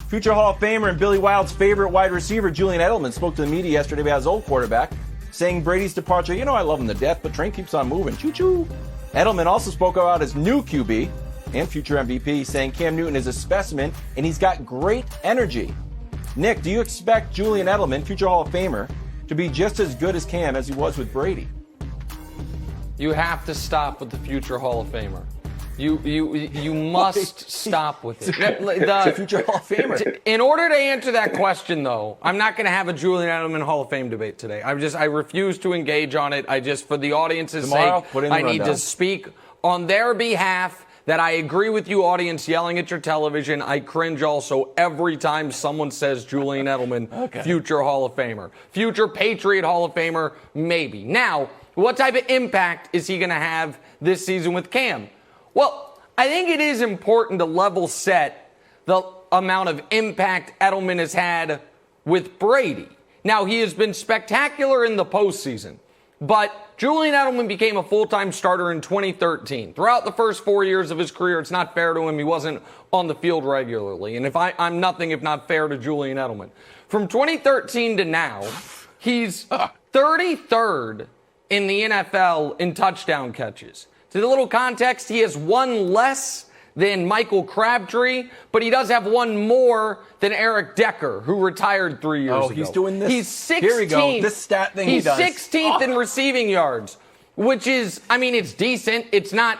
Future Hall of Famer and Billy Wild's favorite wide receiver, Julian Edelman, spoke to the media yesterday about his old quarterback, saying Brady's departure, I love him to death, but train keeps on moving. Choo-choo. Edelman also spoke about his new QB and future MVP, saying Cam Newton is a specimen and he's got great energy. Nick, do you expect Julian Edelman, future Hall of Famer, to be just as good as Cam as he was with Brady? You have to stop with the future Hall of Famer. You must stop with it. It's a future Hall of Famer. In order to answer that question, though, I'm not going to have a Julian Edelman Hall of Fame debate today. I refuse to engage on it. For the audience's sake, I need to speak on their behalf that I agree with you, audience, yelling at your television. I cringe also every time someone says Julian Edelman, future Hall of Famer. Future Patriot Hall of Famer, maybe. Now, what type of impact is he going to have this season with Cam? Well, I think it is important to level set the amount of impact Edelman has had with Brady. Now, he has been spectacular in the postseason, but Julian Edelman became a full-time starter in 2013. Throughout the first 4 years of his career, it's not fair to him. He wasn't on the field regularly. And I'm nothing if not fair to Julian Edelman. From 2013 to now, he's 33rd in the NFL in touchdown catches. To the little context, he has one less than Michael Crabtree, but he does have one more than Eric Decker, who retired 3 years ago. Oh, he's doing this. He's 16th. Here we go. This stat thing he does. He's 16th in receiving yards, which is, it's decent. It's not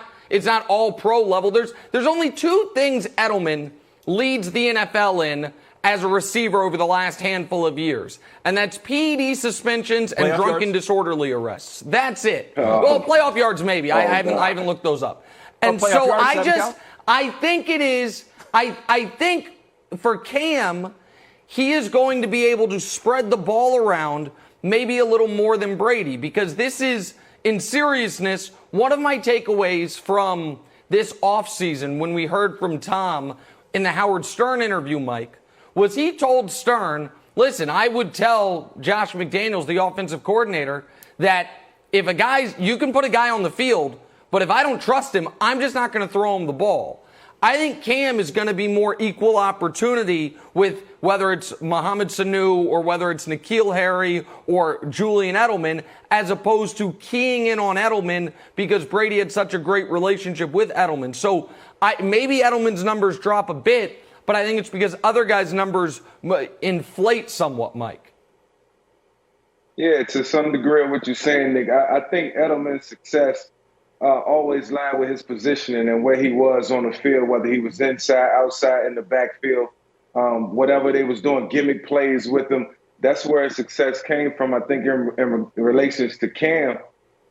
all pro level. There's only two things Edelman leads the NFL in as a receiver over the last handful of years, and that's PED suspensions and drunken disorderly arrests. That's it. Well, playoff yards maybe. I haven't looked those up. And so I think for Cam, he is going to be able to spread the ball around maybe a little more than Brady, because this is, in seriousness, one of my takeaways from this offseason when we heard from Tom in the Howard Stern interview, Mike, was he told Stern, listen, I would tell Josh McDaniels, the offensive coordinator, that if you can put a guy on the field, but if I don't trust him, I'm just not going to throw him the ball. I think Cam is going to be more equal opportunity with whether it's Mohamed Sanu or whether it's N'Keal Harry or Julian Edelman, as opposed to keying in on Edelman because Brady had such a great relationship with Edelman. So maybe Edelman's numbers drop a bit, but I think it's because other guys' numbers inflate somewhat, Mike. Yeah, to some degree of what you're saying, Nick. I think Edelman's success always lied with his positioning and where he was on the field, whether he was inside, outside, in the backfield, whatever they was doing, gimmick plays with him. That's where his success came from, I think, in relations to Cam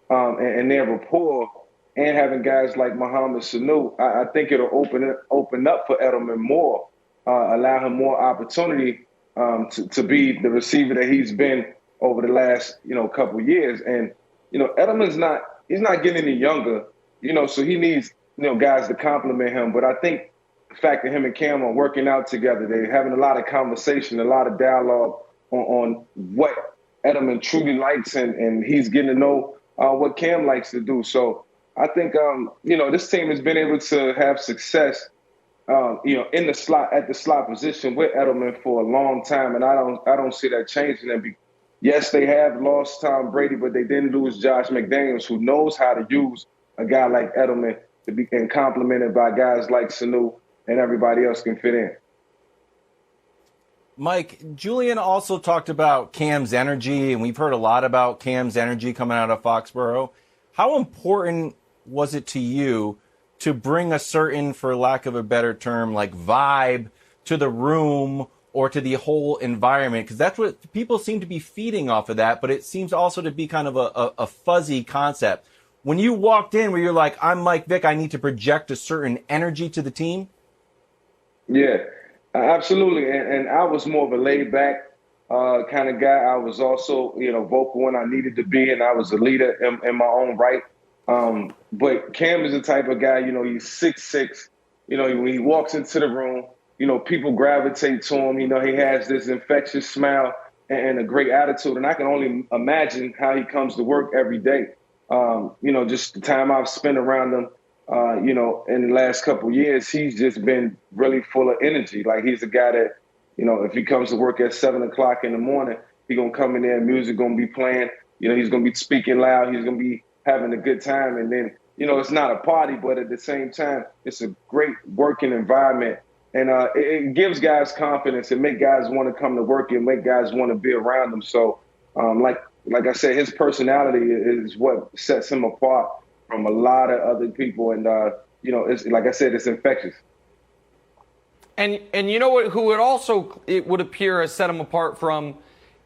and their rapport. And having guys like Mohamed Sanu, I think it'll open up for Edelman more, allow him more opportunity to be the receiver that he's been over the last couple of years. And Edelman's he's not getting any younger, so he needs guys to compliment him. But I think the fact that him and Cam are working out together, they're having a lot of conversation, a lot of dialogue on what Edelman truly likes, and he's getting to know what Cam likes to do. So I think, this team has been able to have success, in the slot, at the slot position with Edelman for a long time. And I don't see that changing. And yes, they have lost Tom Brady, but they didn't lose Josh McDaniels, who knows how to use a guy like Edelman to be and complemented by guys like Sanu, and everybody else can fit in. Mike, Julian also talked about Cam's energy, and we've heard a lot about Cam's energy coming out of Foxborough. How important was it to you to bring a certain, for lack of a better term, like vibe to the room or to the whole environment? Because that's what people seem to be feeding off of that, but it seems also to be kind of a fuzzy concept. When you walked in where you're like, I'm Mike Vick, I need to project a certain energy to the team? Yeah, absolutely. And I was more of a laid-back kind of guy. I was also, vocal when I needed to be, and I was a leader in my own right. But Cam is the type of guy, he's 6'6". When he walks into the room, people gravitate to him. He has this infectious smile and a great attitude. And I can only imagine how he comes to work every day. Just the time I've spent around him, in the last couple of years, he's just been really full of energy. Like, he's a guy that, if he comes to work at 7 o'clock in the morning, he's going to come in there, music going to be playing. He's going to be speaking loud. He's going to be having a good time. And then, it's not a party, but at the same time, it's a great working environment. And it gives guys confidence and make guys want to come to work and make guys want to be around them. So, like I said, his personality is what sets him apart from a lot of other people. And, it's, like I said, it's infectious. And you know what? Who it would appear has set him apart from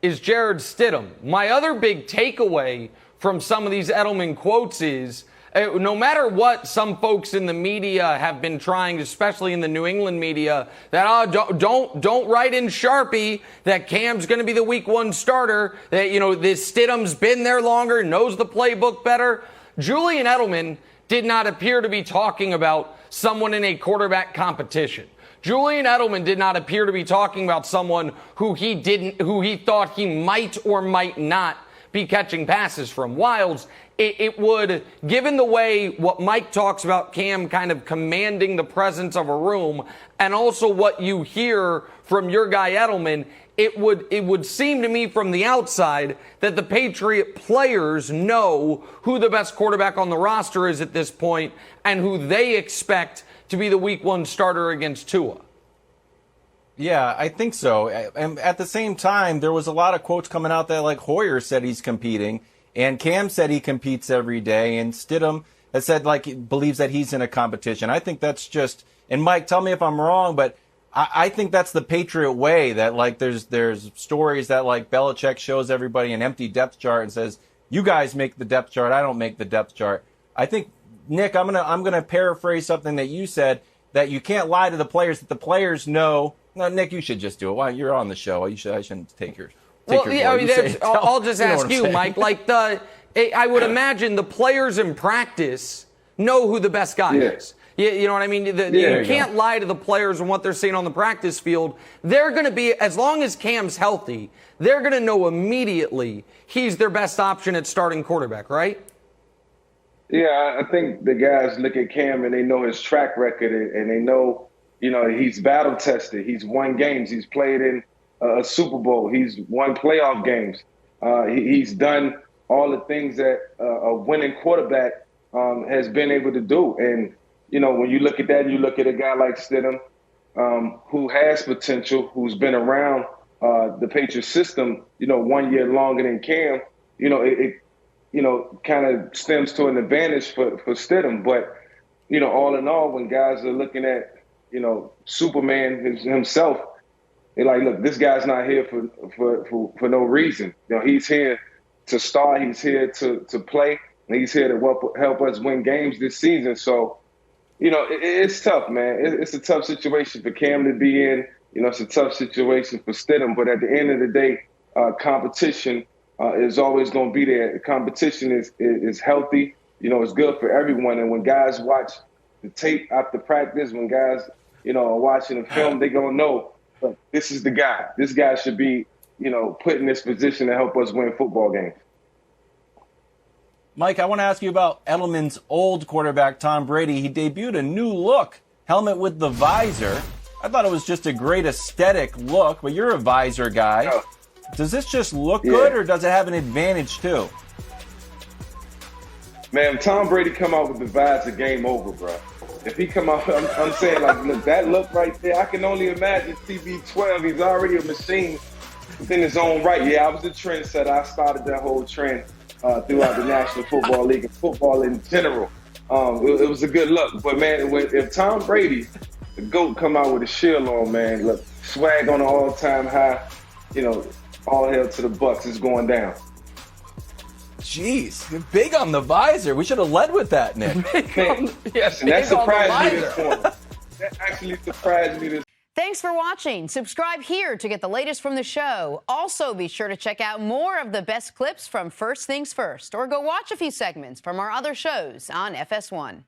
is Jarrett Stidham. My other big takeaway from some of these Edelman quotes is, no matter what some folks in the media have been trying, especially in the New England media, that don't write in Sharpie that Cam's going to be the week 1 starter, that this Stidham's been there longer, knows the playbook better. Julian Edelman did not appear to be talking about someone in a quarterback competition. Julian Edelman did not appear to be talking about someone who he thought he might or might not be catching passes from. Wilds, it would, given the way what Mike talks about Cam kind of commanding the presence of a room, and also what you hear from your guy Edelman, it would seem to me from the outside that the Patriot players know who the best quarterback on the roster is at this point and who they expect to be the week 1 starter against Tua. Yeah, I think so. And at the same time, there was a lot of quotes coming out that, like, Hoyer said he's competing, and Cam said he competes every day, and Stidham has said, like, believes that he's in a competition. I think that's just, and Mike, tell me if I'm wrong, but I think that's the Patriot way, that, like, there's stories that, like, Belichick shows everybody an empty depth chart and says, you guys make the depth chart, I don't make the depth chart. I think, Nick, I'm gonna paraphrase something that you said, that you can't lie to the players, that the players know. No, Nick, you should just do it. Why, you're on the show. I shouldn't take your. I'll just ask you, Mike. Like I would imagine the players in practice know who the best guy is. You know what I mean? You can't lie to the players and what they're seeing on the practice field. They're going to be, as long as Cam's healthy, they're going to know immediately he's their best option at starting quarterback, right? Yeah, I think the guys look at Cam and they know his track record and they know, he's battle tested. He's won games. He's played in a Super Bowl. He's won playoff games. He's done all the things that a winning quarterback has been able to do. And, when you look at that, you look at a guy like Stidham, who has potential, who's been around the Patriot system, 1 year longer than Cam, it kind of stems to an advantage for Stidham. But, all in all, when guys are looking at, Superman himself, they're like, look, this guy's not here for no reason. He's here to start. He's here to play. And he's here to help us win games this season. So, it's tough, man. It's a tough situation for Cam to be in. It's a tough situation for Stidham. But at the end of the day, competition is always going to be there. Competition is healthy. It's good for everyone. And when guys watch the tape after practice, when guys, are watching the film, they're going to know, look, this is the guy. This guy should be, put in this position to help us win football games. Mike, I want to ask you about Edelman's old quarterback, Tom Brady. He debuted a new look, helmet with the visor. I thought it was just a great aesthetic look, but you're a visor guy. Oh. Does this just look good, or does it have an advantage too? Man, Tom Brady come out with the visor, game over, bro. If he come out, I'm saying, like, look, that look right there, I can only imagine TB12. He's already a machine within his own right. Yeah, I was the trendsetter. I started that whole trend throughout the National Football League and football in general. It was a good look. But, man, if Tom Brady, the GOAT, come out with a shield on, man, look, swag on an all-time high, all hail to the Bucs is going down. Jeez, you're big on the visor. We should have led with that, Nick. Yes, and that surprised me this morning. That actually surprised me this. Thanks for watching. Subscribe here to get the latest from the show. Also, be sure to check out more of the best clips from First Things First, or go watch a few segments from our other shows on FS1.